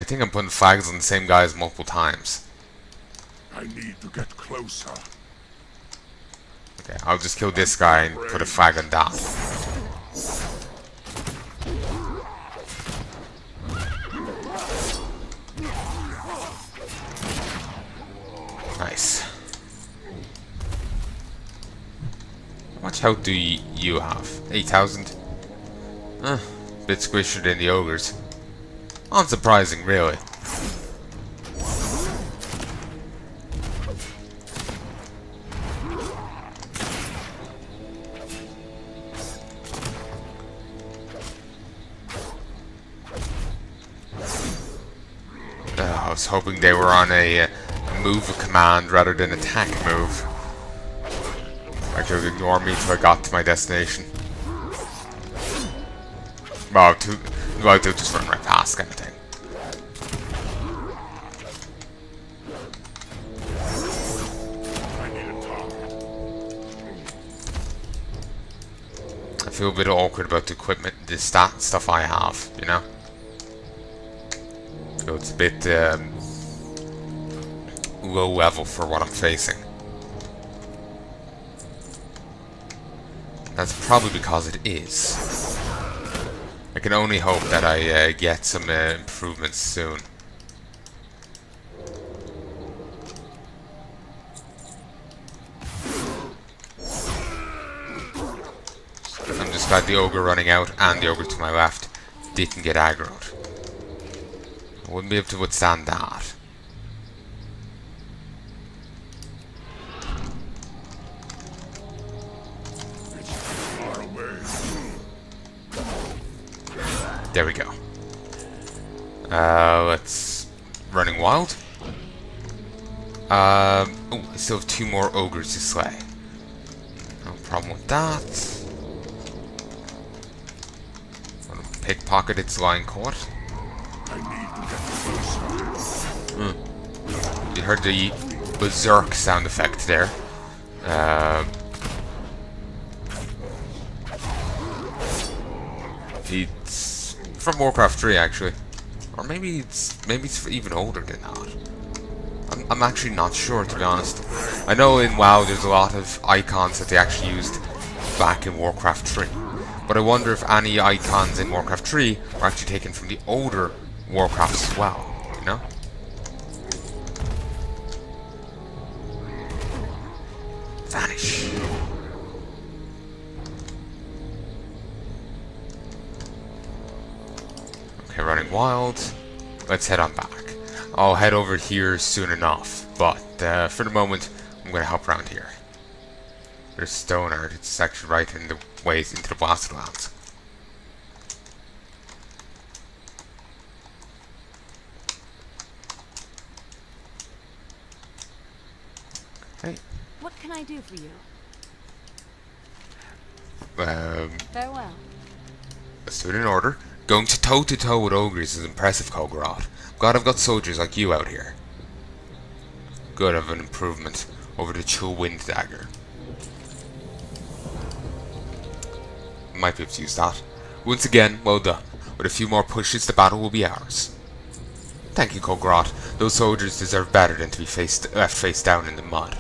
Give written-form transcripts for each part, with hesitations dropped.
think I'm putting flags on the same guys multiple times. I need to get closer. Okay, I'll just kill this guy and put a flag on that. Nice. How much health do you have? 8,000? Bit squishier than the ogres. Unsurprising, really. I was hoping they were on a move command rather than attack move. I could ignore me till I got to my destination. Well, they'll just run right past kind of thing. I feel a bit awkward about the equipment, the stat stuff I have, you know? So it's a bit low level for what I'm facing. That's probably because it is. I can only hope that I get some improvements soon. I'm just glad the ogre running out and the ogre to my left didn't get aggroed. I wouldn't be able to withstand that. There we go. Let's... Running wild? Oh, I still have 2 more ogres to slay. No problem with that. Want to pickpocket its lion court. You heard the berserk sound effect there. It's from Warcraft 3 actually, or maybe it's even older than that. I'm actually not sure, to be honest. I know in WoW there's a lot of icons that they actually used back in Warcraft 3, but I wonder if any icons in Warcraft 3 were actually taken from the older Warcrafts as well. You know? Vanish. Okay, running wild. Let's head on back. I'll head over here soon enough, but for the moment, I'm going to hop around here. There's stone art. It's actually right in the ways into the blasted lands. Hey. What can I do for you? Farewell. Let's do it in order. Going to toe with ogres is impressive, Kulgoroth. Glad I've got soldiers like you out here. Good of an improvement over the chill wind dagger. Might be able to use that. Once again, well done. With a few more pushes, the battle will be ours. Thank you, Kulgoroth. Those soldiers deserve better than to be left face down in the mud.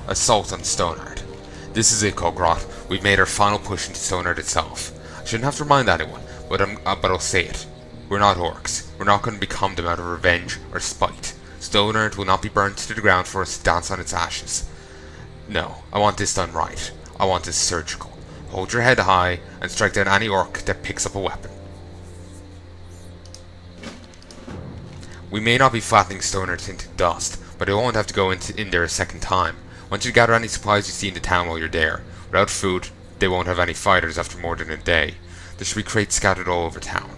Assault on Stoneheart. This is it, Kulgoroth. We've made our final push into Stoneheart itself. I shouldn't have to remind anyone, but I'll say it. We're not orcs. We're not going to become them out of revenge or spite. Stoneheart will not be burnt to the ground for us to dance on its ashes. No, I want this done right. I want this surgical. Hold your head high and strike down any orc that picks up a weapon. We may not be flattening Stoneheart into dust, but I won't have to go in there a second time. I want you to gather any supplies you see in the town while you're there. Without food, they won't have any fighters after more than a day. There should be crates scattered all over town.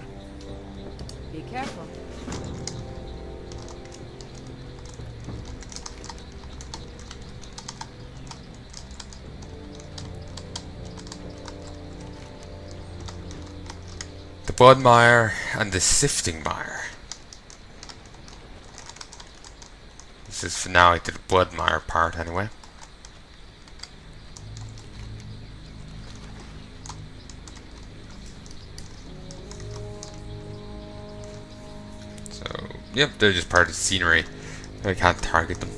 Be careful. The Blood Mire and the Sifting Mire. This is finale to the Blood Mire part anyway. So, yep, they're just part of the scenery. I can't target them.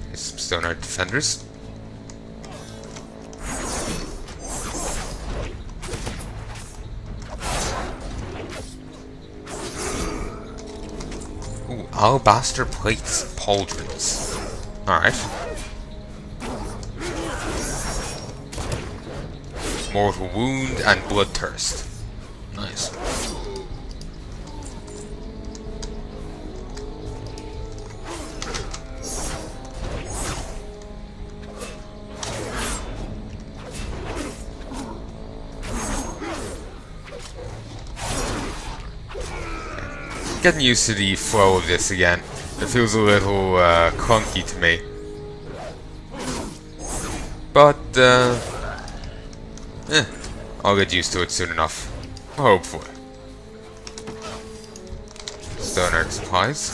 Here's some stone art defenders. Ooh, alabaster plates, pauldrons. Alright. Mortal wound and bloodthirst. Nice. Getting used to the flow of this again. It feels a little clunky to me. But, I'll get used to it soon enough. Hopefully. Stone art supplies.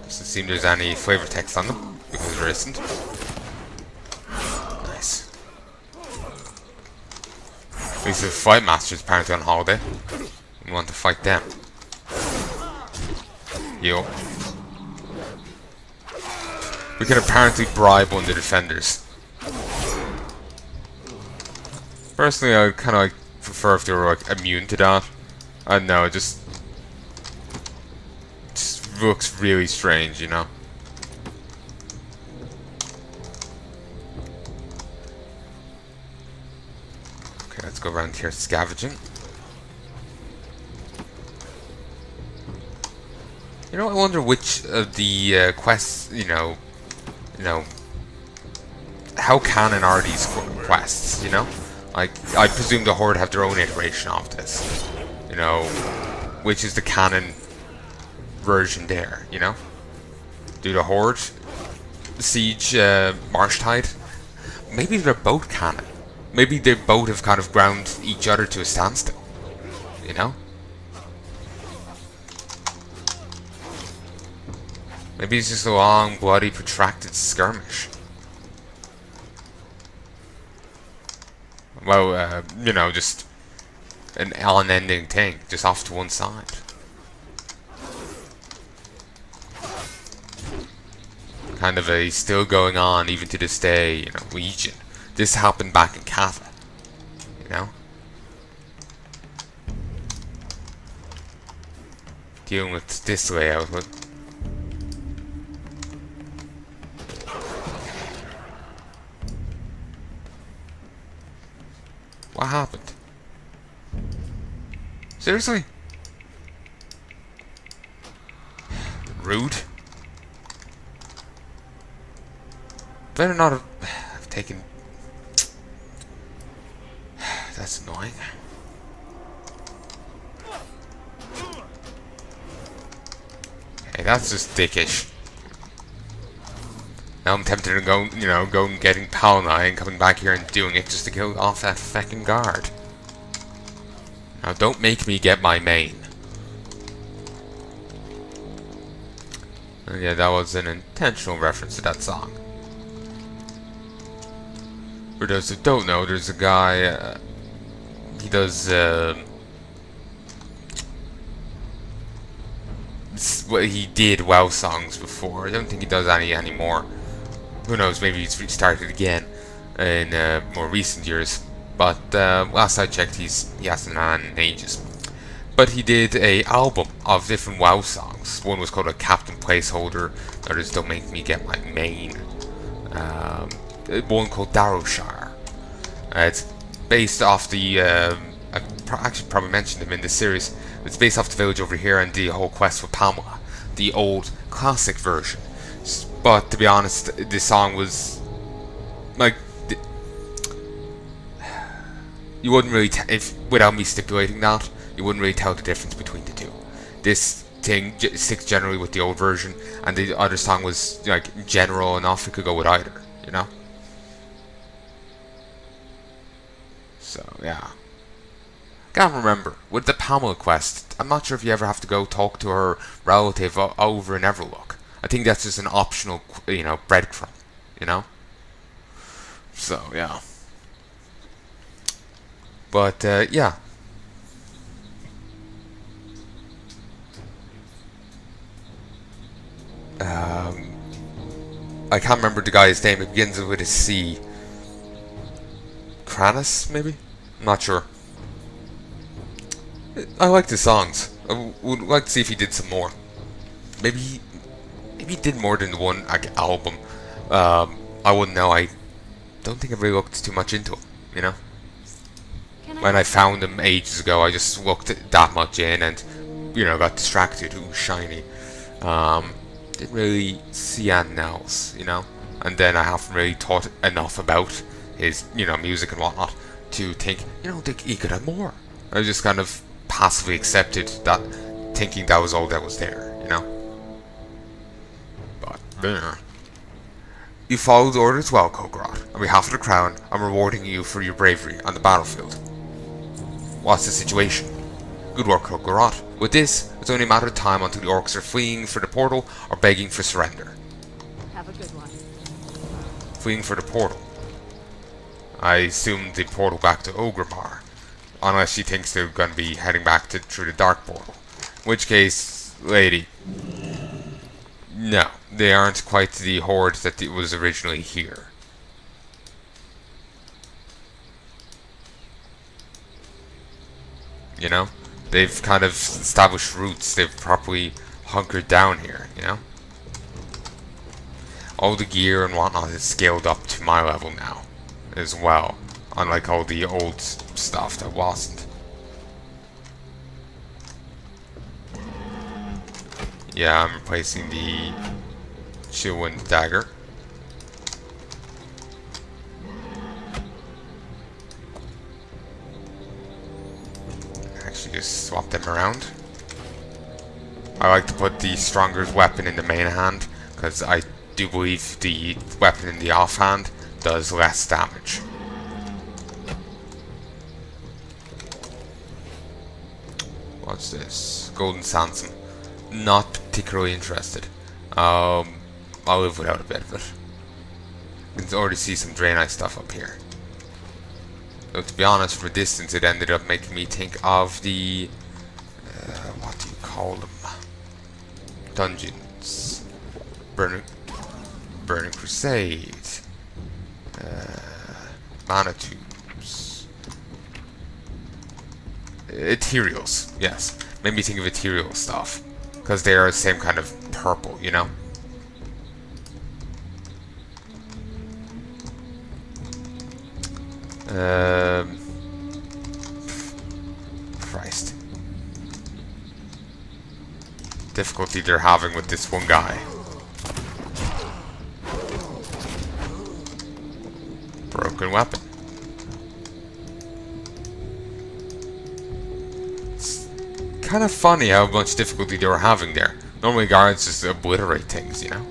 Doesn't seem there's any flavor text on them, because there isn't. Nice. At least the fight master's apparently on holiday. We want to fight them. Yo. We can apparently bribe one of the defenders. Personally, I kind of like prefer if they were like immune to that. I don't know, it just looks really strange, you know. Okay, let's go around here scavenging. You know, I wonder which of the quests, you know, how canon are these quests, you know? Like, I presume the Horde have their own iteration of this. You know, which is the canon version there, you know? Do the Horde siege Marshtide? Maybe they're both canon. Maybe they both have kind of ground each other to a standstill, you know? Maybe it's just a long, bloody, protracted skirmish. Well, you know, just an unending thing, just off to one side. Kind of a still going on, even to this day, you know, Legion. This happened back in Kava, you know? Dealing with this layout, but what happened? Seriously? Rude. Better not have taken. That's annoying. Hey, that's just dickish. Now I'm tempted to go, you know, go and getting Palnai and coming back here and doing it just to kill off that fucking guard. Now don't make me get my main. And yeah, that was an intentional reference to that song. For those who don't know, there's a guy, he does, well, he did WoW songs before. I don't think he does any anymore. Who knows, maybe he's restarted again in more recent years. But last I checked, he hasn't done in ages. But he did a album of different WoW songs. One was called a Captain Placeholder. Others Don't Make Me Get My Main. One called Darrowshire. It's based off the. I actually probably mentioned him in this series. It's based off the village over here and the whole quest for Pamela, the old classic version. But to be honest, this song was like you wouldn't really if without me stipulating that, you wouldn't really tell the difference between the two. This thing sticks generally with the old version, and the other song was like general enough it could go with either, you know. So yeah. Can't remember. With the Pamela quest, I'm not sure if you ever have to go talk to her relative over in Everlook. I think that's just an optional, you know, breadcrumb, you know? So, yeah. But, yeah. I can't remember the guy's name. It begins with a C. Kranis, maybe? I'm not sure. I like the songs. I would like to see if he did some more. Maybe he did more than one album. I wouldn't know. I don't think I really looked too much into him, you know? When I found him ages ago, I just looked that much in and, you know, got distracted. Ooh, shiny. Didn't really see anything else, you know? And then I haven't really thought enough about his, you know, music and whatnot to think, you know, he could have more. I just kind of passively accepted that, thinking that was all that was there, you know? But, there. You followed the orders well, Kulgoroth. On behalf of the Crown, I'm rewarding you for your bravery on the battlefield. What's the situation? Good work, Kulgoroth. With this, it's only a matter of time until the orcs are fleeing for the portal or begging for surrender. Have a good one. Fleeing for the portal. I assume the portal back to Ogrimmar. Unless she thinks they're going to be heading back through the dark portal. In which case, lady... No, they aren't quite the horde that it was originally here. You know? They've kind of established roots. They've properly hunkered down here, you know? All the gear and whatnot is scaled up to my level now, as well. Unlike all the old stuff that wasn't. Yeah, I'm replacing the shield and dagger. Actually, just swap them around. I like to put the stronger weapon in the main hand, because I do believe the weapon in the offhand does less damage. What's this? Golden Sansom. Not particularly interested. I'll live without a bit of it. You can already see some Draenei stuff up here. So to be honest, from a distance it ended up making me think of the... what do you call them? Dungeons. Burning Crusade. Mana Tubes. Ethereals, yes. Made me think of ethereal stuff. Because they are the same kind of purple, you know? Christ. Difficulty they're having with this one guy. Broken weapon. It's kind of funny how much difficulty they were having there. Normally guards just obliterate things, you know?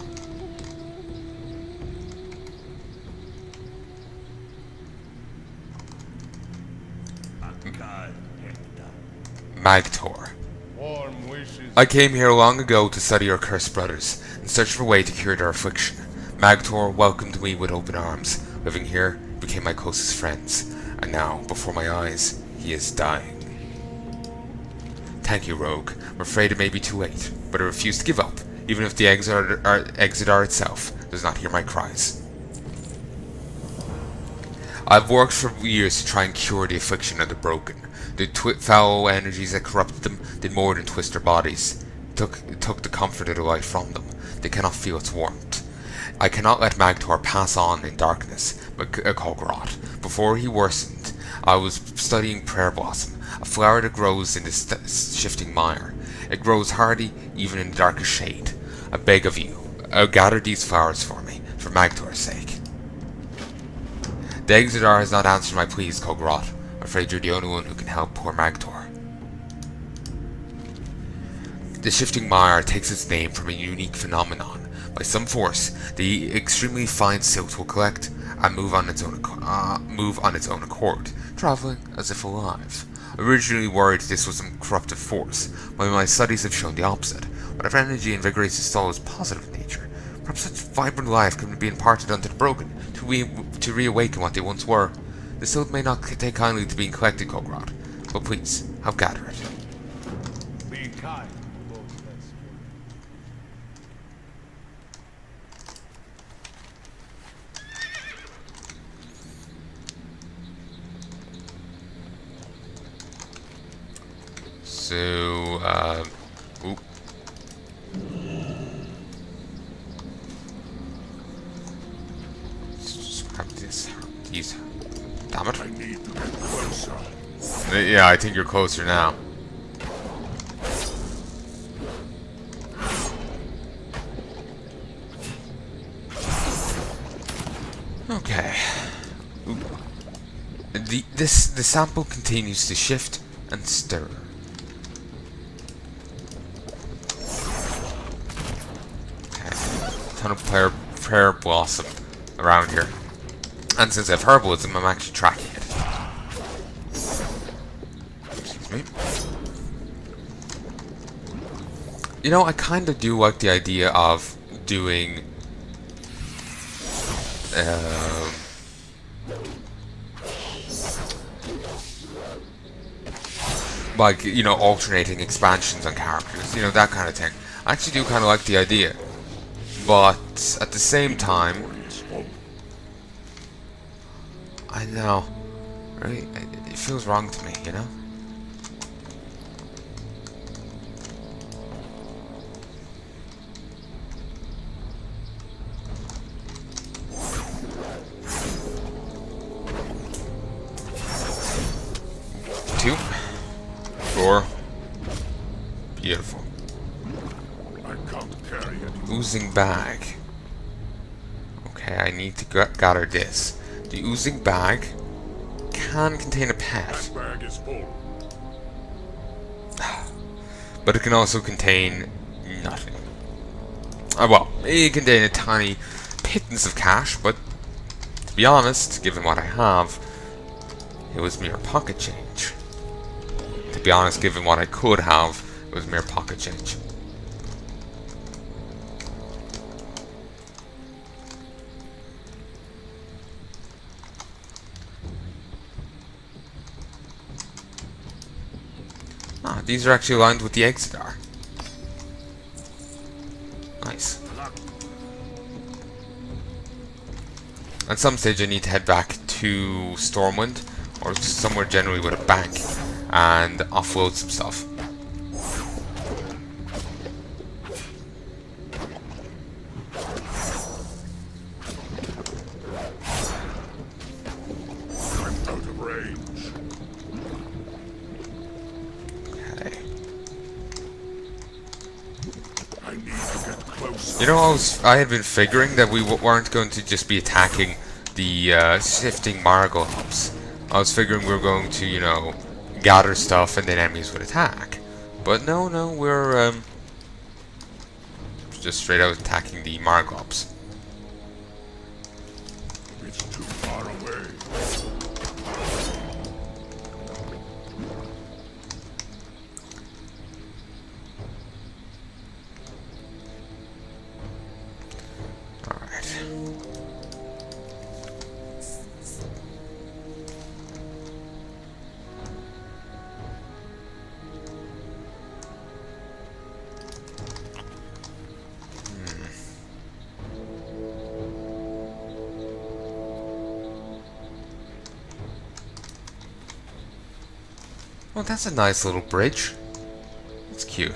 Magtor. I came here long ago to study our cursed brothers, in search for a way to cure their affliction. Magtor welcomed me with open arms. Living here, he became my closest friends, and now, before my eyes, he is dying. Thank you, Rogue. I'm afraid it may be too late, but I refuse to give up, even if the Exodar itself does not hear my cries. I've worked for years to try and cure the affliction of the broken. The foul energies that corrupted them did more than twist their bodies. It took the comfort of the light from them. They cannot feel its warmth. I cannot let Magtor pass on in darkness, but Kulgoroth. Before he worsened, I was studying Prayer Blossom, a flower that grows in this shifting mire. It grows hardy even in the darkest shade. I beg of you, gather these flowers for me, for Magtor's sake. The Exodar has not answered my pleas, Kulgoroth. I'm afraid you're the only one who can help poor Magtor. The shifting mire takes its name from a unique phenomenon. By some force, the extremely fine silt will collect and move on its own accord, traveling as if alive. I originally worried this was some corruptive force, but my studies have shown the opposite. Whatever energy invigorates the soul is positive in nature. Perhaps such vibrant life can be imparted unto the broken, to reawaken what they once were. The stone may not take kindly to being collected, Kulgoroth, but please, help gather it. Be kind to those less So, oop. Let's just grab these. Damn it. I need to get closer. Yeah, I think you're closer now. Okay. Oop. The sample continues to shift and stir. Ton of prayer blossom around here, and since I have herbalism, I'm actually tracking it. Excuse me. You know, I kind of do like the idea of doing like, you know, alternating expansions on characters, you know, that kind of thing. I actually do kind of like the idea. But at the same time, I know, right? It feels wrong to me, you know? Two, four, beautiful. Oozing bag. Okay, I need to gather this. The oozing bag can contain a pet. That bag is full. But it can also contain nothing. Well, it can contain a tiny pittance of cash, but to be honest, given what I have, it was mere pocket change. To be honest, given what I could have, it was mere pocket change. Ah, these are actually aligned with the exit are. Nice. At some stage I need to head back to Stormwind, or somewhere generally with a bank, and offload some stuff. I'm out of range. Okay. I need to get closer. You know, I had been figuring that we weren't going to just be attacking the shifting Marigold hubs. I was figuring we were going to, you know, gather stuff and then enemies would attack. But no, we're just straight out attacking the Margobs. It's too far away. Alright. Well, that's a nice little bridge. It's cute.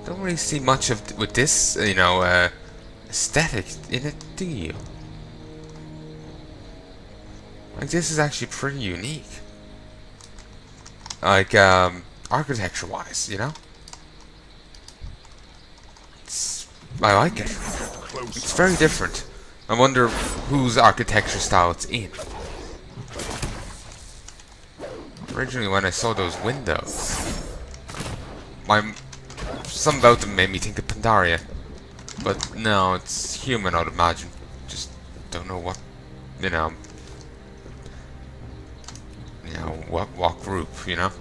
Don't really see much of with this, you know, aesthetic in it, do you? Like, this is actually pretty unique. Like, architecture-wise, you know? I like it. It's very different. I wonder whose architecture style it's in. Originally, when I saw those windows, some about them made me think of Pandaria. But no, it's human, I'd imagine. Just don't know what, you know, what group, you know?